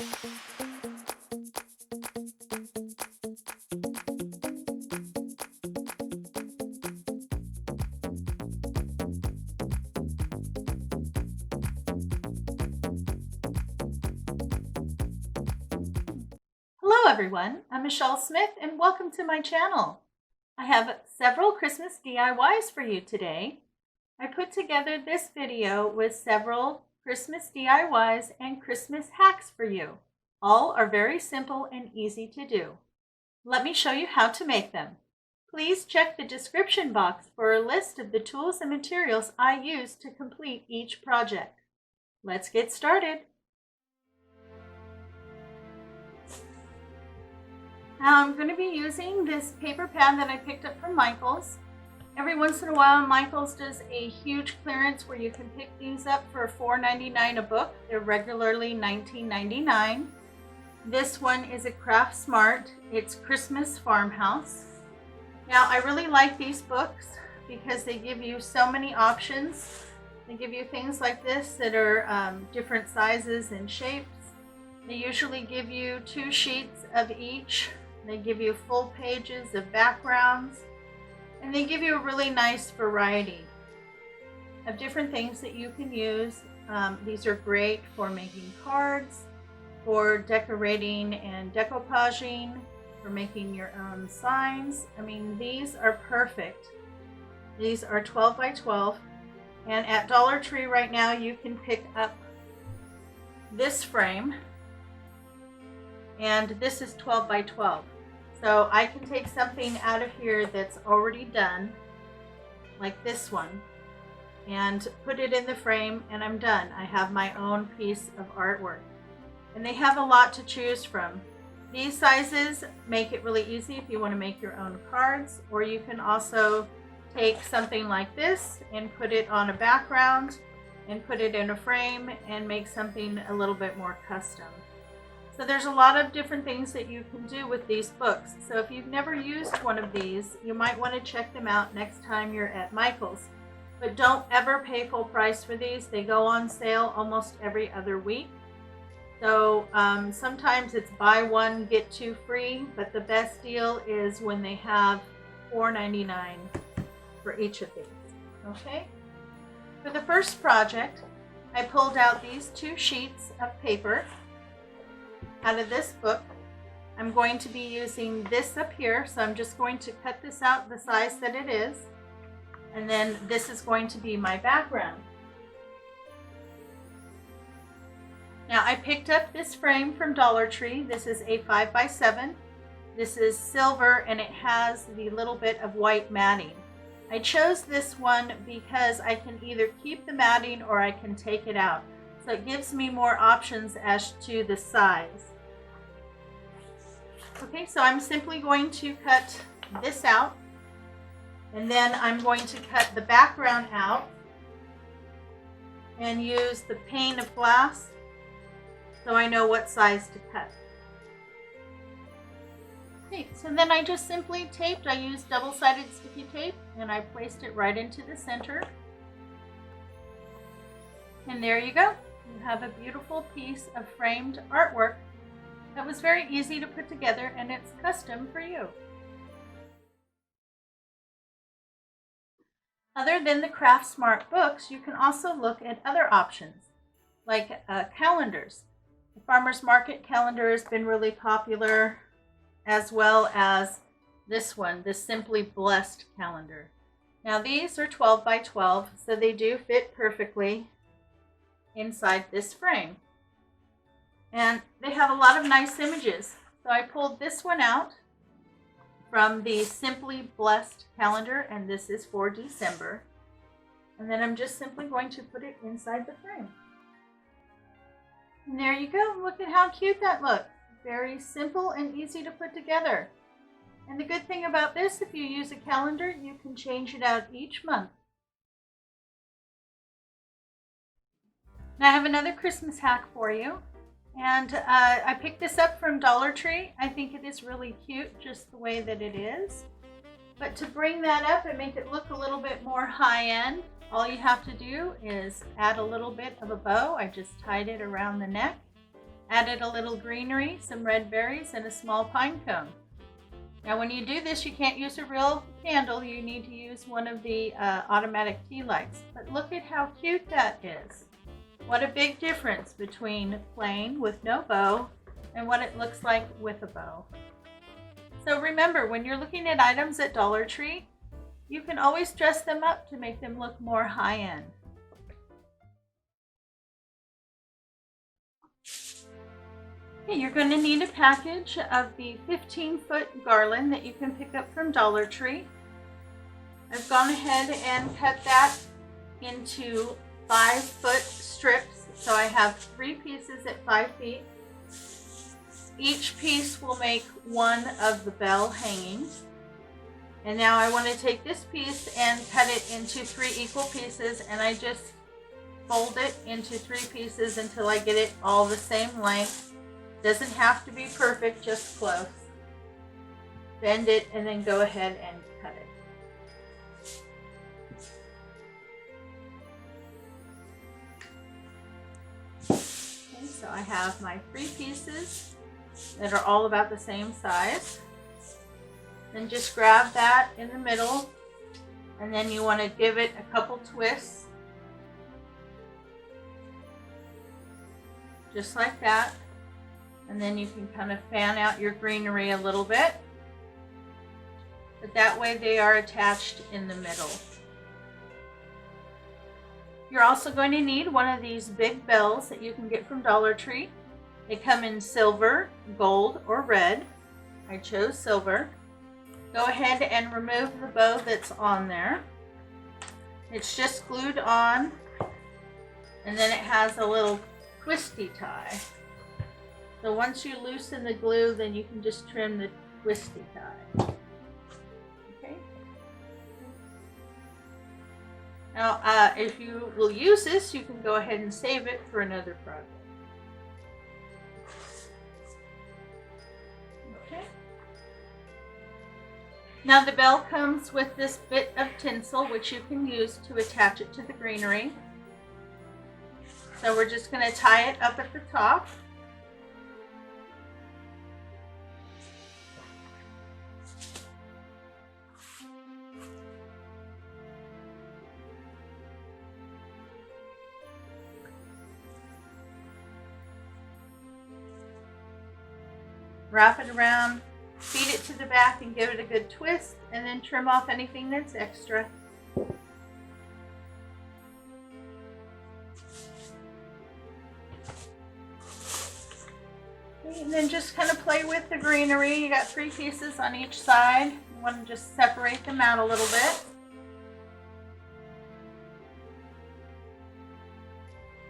Hello everyone, I'm Micheal Smith and welcome to my channel. I have several Christmas DIYs for you today. I put together this video with several Christmas DIYs and Christmas hacks for you. All are very simple and easy to do. Let me show you how to make them. Please check the description box for a list of the tools and materials I use to complete each project. Let's get started. Now I'm going to be using this paper pad that I picked up from Michael's. Every once in a while Michael's does a huge clearance where you can pick these up for $4.99 a book. They're regularly $19.99. This one is a Craft Smart. It's Christmas Farmhouse. Now I really like these books because they give you so many options. They give you things like this that are different sizes and shapes. They usually give you 2 sheets of each. They give you full pages of backgrounds, and they give you a really nice variety of different things that you can use. These are great for making cards, for decorating and decoupaging, for making your own signs. I mean, these are perfect. These are 12 by 12, and at Dollar Tree right now you can pick up this frame, and this is 12 by 12. So I can take something out of here that's already done, like this one, and put it in the frame, and I'm done. I have my own piece of artwork. And they have a lot to choose from. These sizes make it really easy if you want to make your own cards, or you can also take something like this and put it on a background and put it in a frame and make something a little bit more custom. So there's a lot of different things that you can do with these books. So if you've never used one of these, you might want to check them out next time you're at Michael's. But don't ever pay full price for these. They go on sale almost every other week. So sometimes it's buy one, get 2 free, but the best deal is when they have $4.99 for each of these. Okay? For the first project, I pulled out these 2 sheets of paper out of this book. I'm going to be using this up here, so I'm just going to cut this out the size that it is, and then this is going to be my background. Now I picked up this frame from Dollar Tree. This is a 5 by 7. This is silver and it has the little bit of white matting. I chose this one because I can either keep the matting or I can take it out. So it gives me more options as to the size. Okay, so I'm simply going to cut this out, and then I'm going to cut the background out and use the pane of glass so I know what size to cut. Okay, so then I just simply taped. I used double-sided sticky tape and I placed it right into the center. And there you go. You have a beautiful piece of framed artwork that was very easy to put together, and it's custom for you. Other than the Craft Smart books, you can also look at other options, like calendars. The Farmer's Market calendar has been really popular, as well as this one, the Simply Blessed calendar. Now these are 12 by 12, so they do fit perfectly inside this frame. And they have a lot of nice images. So I pulled this one out from the Simply Blessed calendar, and this is for December. And then I'm just simply going to put it inside the frame. And there you go. Look at how cute that looks. Very simple and easy to put together. And the good thing about this, if you use a calendar, you can change it out each month. Now I have another Christmas hack for you. And I picked this up from Dollar Tree. I think it is really cute just the way that it is. But to bring that up and make it look a little bit more high-end, All you have to do is add a little bit of a bow. I just tied it around the neck. Added a little greenery, some red berries, and a small pine cone. Now when you do this, you can't use a real candle. You need to use one of the automatic tea lights. But look at how cute that is. What a big difference between plain with no bow and what it looks like with a bow. So remember, when you're looking at items at Dollar Tree, you can always dress them up to make them look more high-end. Okay, you're going to need a package of the 15-foot garland that you can pick up from Dollar Tree. I've gone ahead and cut that into 5-foot strips, so I have 3 pieces at 5 feet. Each piece will make one of the bell hangings. And now I want to take this piece and cut it into 3 equal pieces, and I just fold it into 3 pieces until I get it all the same length. Doesn't have to be perfect, just close. Bend it and then go ahead and cut it. Okay, so I have my 3 pieces that are all about the same size. Then just grab that in the middle, and then you want to give it a couple twists. Just like that. And then you can kind of fan out your greenery a little bit. But that way they are attached in the middle. You're also going to need one of these big bells that you can get from Dollar Tree. They come in silver, gold, or red. I chose silver. Go ahead and remove the bow that's on there. It's just glued on, and then it has a little twisty tie. So once you loosen the glue, then you can just trim the twisty tie. Okay. Now, if you will use this, you can go ahead and save it for another project. Okay. Now the bell comes with this bit of tinsel, which you can use to attach it to the greenery. So we're just going to tie it up at the top. Wrap it around, feed it to the back and give it a good twist, and then trim off anything that's extra. Okay, and then just kind of play with the greenery. You got 3 pieces on each side. You want to just separate them out a little bit.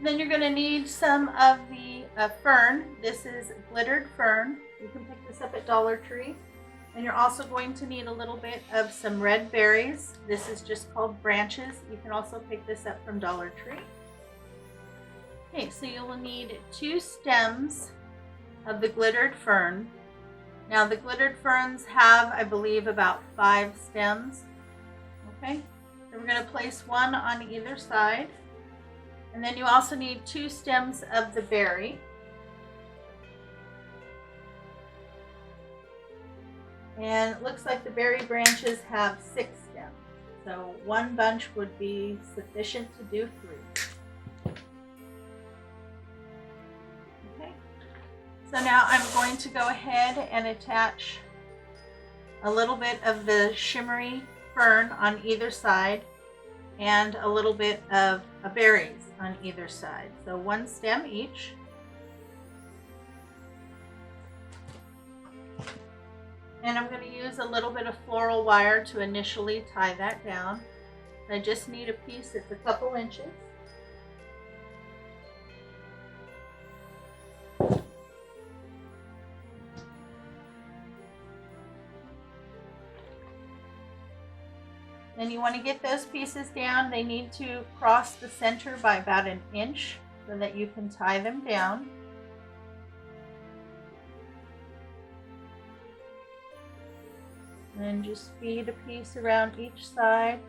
Then you're going to need some of the fern. This is glittered fern. You can pick this up at Dollar Tree. And you're also going to need a little bit of some red berries. This is just called branches. You can also pick this up from Dollar Tree. Okay, so you'll need 2 stems of the glittered fern. Now the glittered ferns have, I believe, about 5 stems. Okay, so we're going to place 1 on either side. And then you also need 2 stems of the berry. And it looks like the berry branches have 6 stems. So 1 bunch would be sufficient to do 3. Okay. So now I'm going to go ahead and attach a little bit of the shimmery fern on either side and a little bit of berries on either side. So 1 stem each. And I'm going to use a little bit of floral wire to initially tie that down. I just need a piece that's a couple inches. Then you want to get those pieces down. They need to cross the center by about 1 inch so that you can tie them down. And just feed a piece around each side.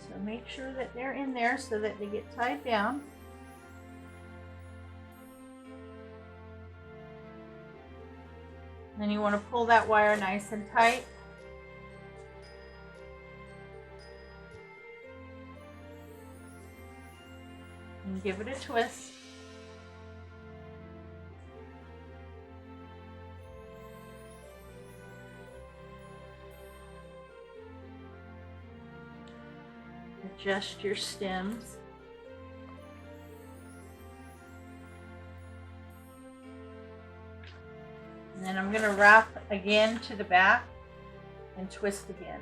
So make sure that they're in there so that they get tied down. Then you want to pull that wire nice and tight. And give it a twist. Adjust your stems. And then I'm going to wrap again to the back and twist again.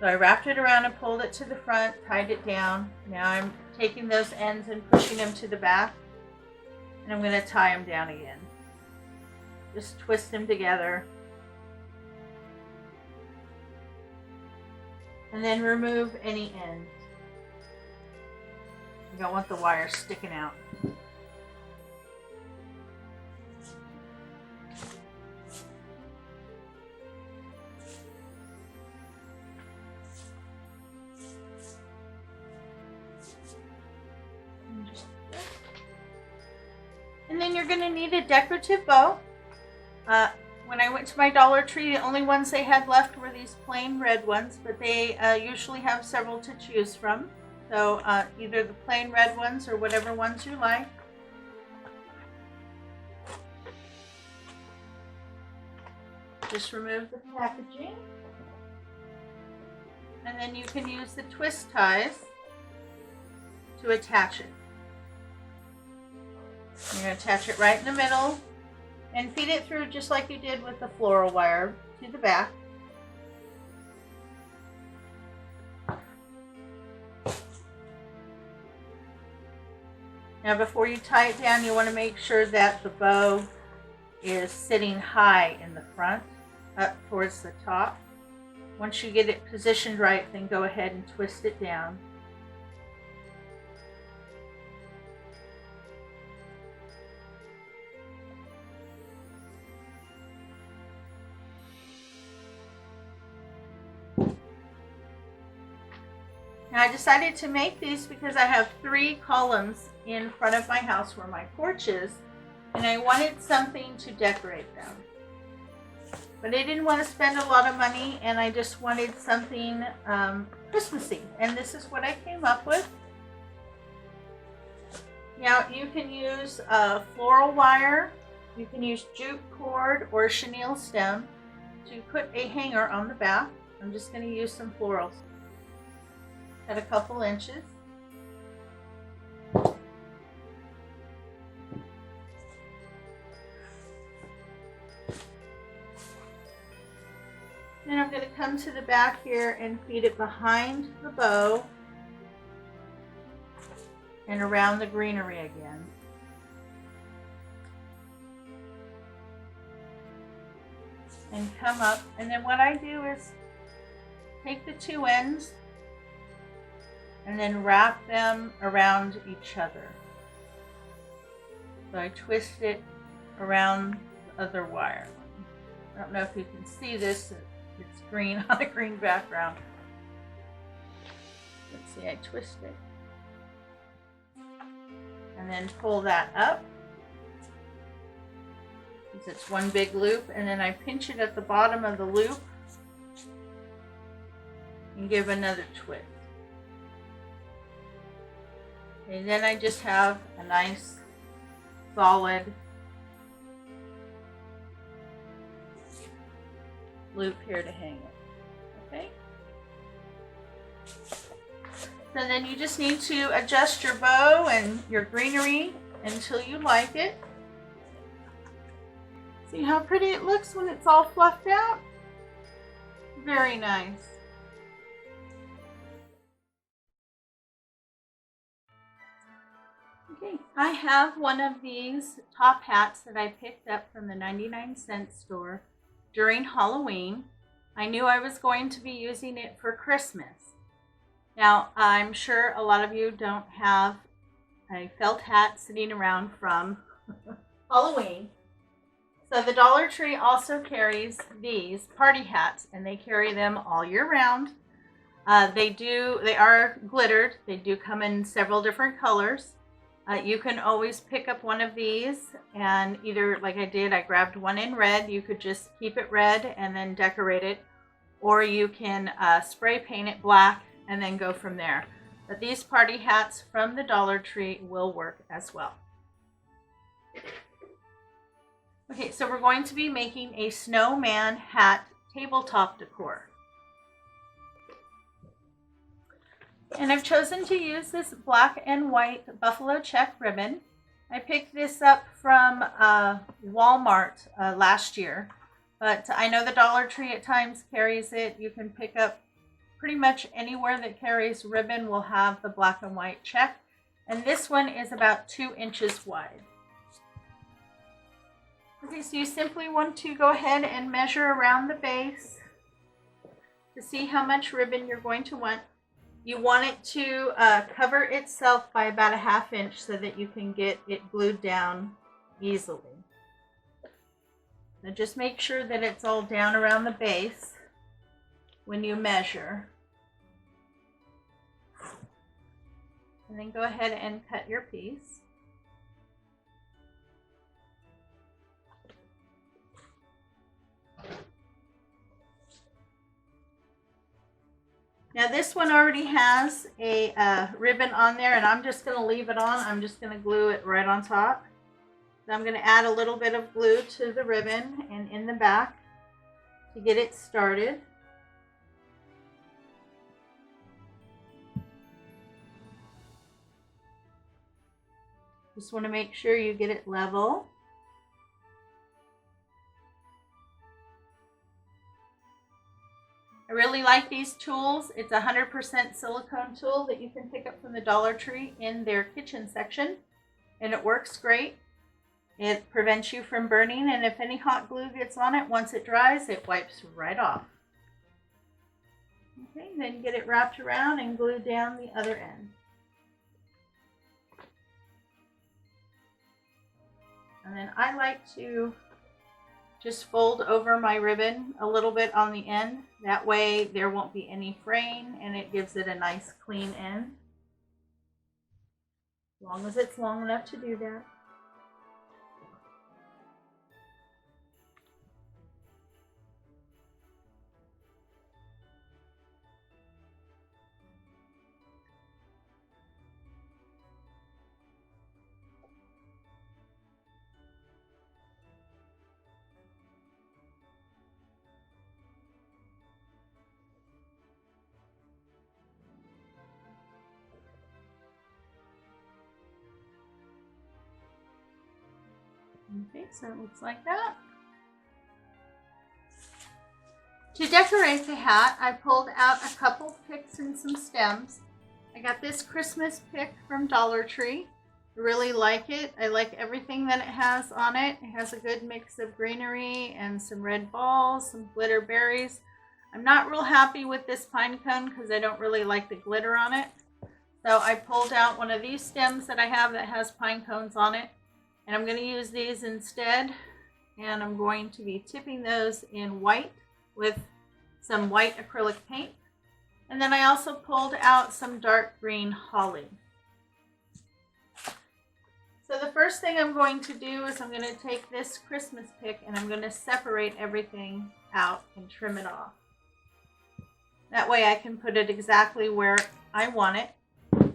So I wrapped it around and pulled it to the front, tied it down. Now I'm taking those ends and pushing them to the back, and I'm going to tie them down again. Just twist them together. And then remove any ends. You don't want the wire sticking out. And then you're going to need a decorative bow. When I went to my Dollar Tree, the only ones they had left were these plain red ones, but they usually have several to choose from. So either the plain red ones or whatever ones you like. Just remove the packaging. And then you can use the twist ties to attach it. You're going to attach it right in the middle and feed it through just like you did with the floral wire to the back. Now before you tie it down, you want to make sure that the bow is sitting high in the front, up towards the top. Once you get it positioned right, then go ahead and twist it down. Now I decided to make these because I have 3 columns in front of my house where my porch is, and I wanted something to decorate them. But I didn't want to spend a lot of money, and I just wanted something Christmassy, and this is what I came up with. Now you can use floral wire, you can use jute cord or chenille stem to put a hanger on the back. I'm just going to use some florals at a couple inches. Then I'm going to come to the back here and feed it behind the bow and around the greenery again. And come up, and then what I do is take the 2 ends and then wrap them around each other. So I twist it around the other wire. I don't know if you can see this, it's green on a green background. Let's see, I twist it. And then pull that up. Because it's one big loop, and then I pinch it at the bottom of the loop and give another twist. And then I just have a nice solid loop here to hang it. Okay? So then you just need to adjust your bow and your greenery until you like it. See how pretty it looks when it's all fluffed out? Very nice. Okay, I have one of these top hats that I picked up from the 99-cent store during Halloween. I knew I was going to be using it for Christmas. Now, I'm sure a lot of you don't have a felt hat sitting around from Halloween. So the Dollar Tree also carries these party hats, and they carry them all year round. They are glittered. They do come in several different colors. You can always pick up one of these and either, like I did, I grabbed one in red. You could just keep it red and then decorate it, or you can spray paint it black and then go from there. But these party hats from the Dollar Tree will work as well. Okay, so we're going to be making a snowman hat tabletop decor. And I've chosen to use this black and white buffalo check ribbon. I picked this up from Walmart last year, but I know the Dollar Tree at times carries it. You can pick up pretty much anywhere that carries ribbon will have the black and white check. And this one is about 2 inches wide. Okay, so you simply want to go ahead and measure around the base to see how much ribbon you're going to want. You want it to cover itself by about 1/2 inch so that you can get it glued down easily. Now just make sure that it's all down around the base when you measure. And then go ahead and cut your piece. Now this one already has a ribbon on there, and I'm just going to leave it on. I'm just going to glue it right on top. So I'm going to add a little bit of glue to the ribbon and in the back to get it started. Just want to make sure you get it level. I really like these tools. It's a 100% silicone tool that you can pick up from the Dollar Tree in their kitchen section, and it works great. It prevents you from burning, and if any hot glue gets on it, once it dries, it wipes right off. Okay, then get it wrapped around and glued down the other end. And then I like to just fold over my ribbon a little bit on the end. That way there won't be any fraying and it gives it a nice clean end. As long as it's long enough to do that. Okay, so it looks like that. To decorate the hat, I pulled out a couple picks and some stems. I got this Christmas pick from Dollar Tree. I really like it. I like everything that it has on it. It has a good mix of greenery and some red balls, some glitter berries. I'm not real happy with this pine cone because I don't really like the glitter on it. So I pulled out one of these stems that I have that has pine cones on it. And I'm going to use these instead, and I'm going to be tipping those in white with some white acrylic paint. And then I also pulled out some dark green holly. So the first thing I'm going to do is I'm going to take this Christmas pick and I'm going to separate everything out and trim it off. That way I can put it exactly where I want it.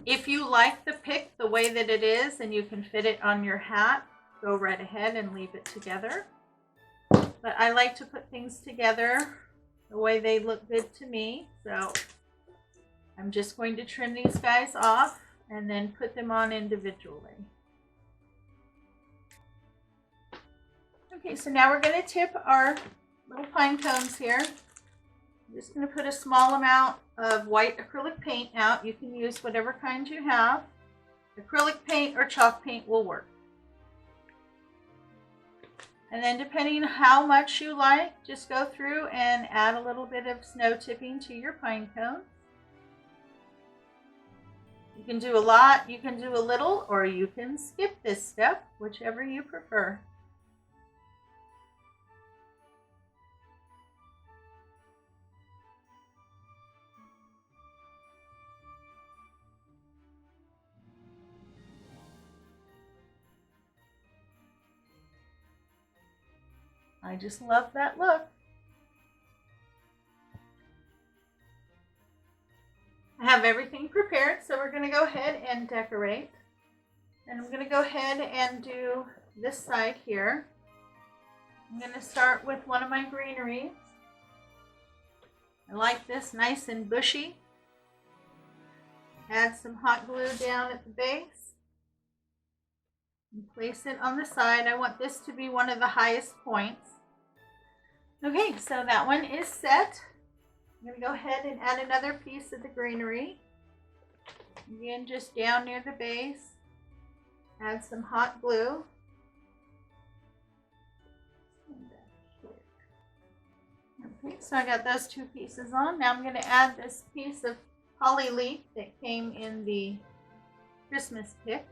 If you like the pick the way that it is and you can fit it on your hat, go right ahead and leave it together. But I like to put things together the way they look good to me. So I'm just going to trim these guys off and then put them on individually. Okay, so now we're going to tip our little pine cones here. I'm just going to put a small amount of white acrylic paint out. You can use whatever kind you have. Acrylic paint or chalk paint will work. And then depending on how much you like, just go through and add a little bit of snow tipping to your pine cone. You can do a lot, you can do a little, or you can skip this step, whichever you prefer. I just love that look. I have everything prepared, so we're going to go ahead and decorate. And I'm going to go ahead and do this side here. I'm going to start with one of my greeneries. I like this, nice and bushy. Add some hot glue down at the base. And place it on the side. I want this to be one of the highest points. Okay, so that one is set. I'm going to go ahead and add another piece of the greenery. Again, just down near the base. Add some hot glue. Okay, so I got those two pieces on. Now I'm going to add this piece of holly leaf that came in the Christmas kit.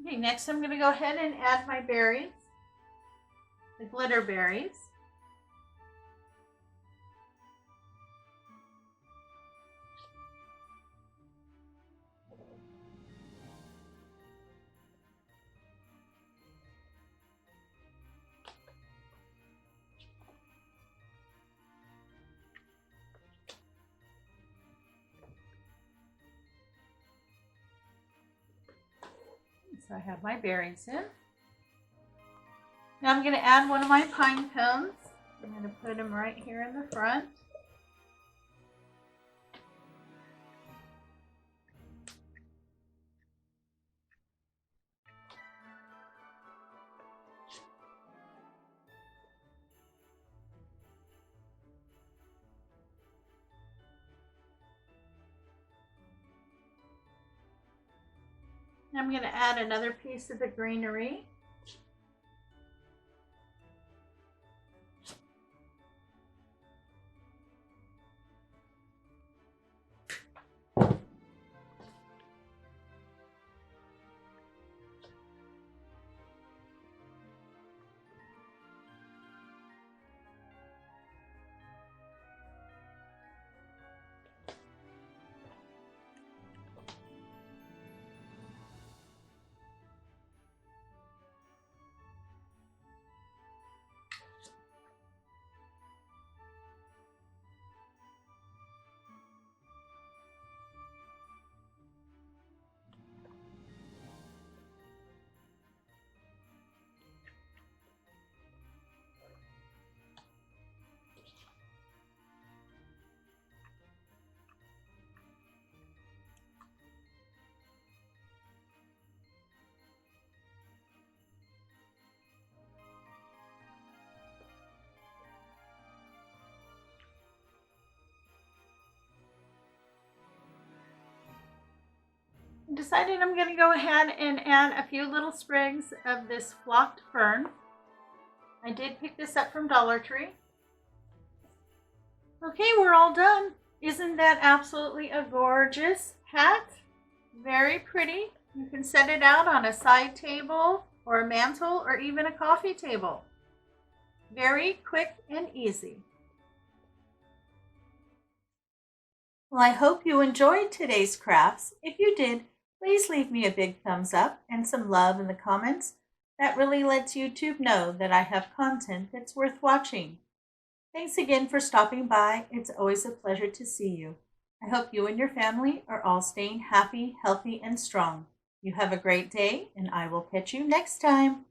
Okay, next I'm going to go ahead and add my berries, the glitter berries. So I have my berries in. Now I'm going to add one of my pine cones. I'm going to put them right here in the front. I'm going to add another piece of the greenery. Decided I'm going to go ahead and add a few little sprigs of this flocked fern. I did pick this up from Dollar Tree. Okay, we're all done. Isn't that absolutely a gorgeous hat? Very pretty. You can set it out on a side table or a mantle or even a coffee table. Very quick and easy. Well, I hope you enjoyed today's crafts. If you did, please leave me a big thumbs up and some love in the comments. That really lets YouTube know that I have content that's worth watching. Thanks again for stopping by. It's always a pleasure to see you. I hope you and your family are all staying happy, healthy, and strong. You have a great day, and I will catch you next time.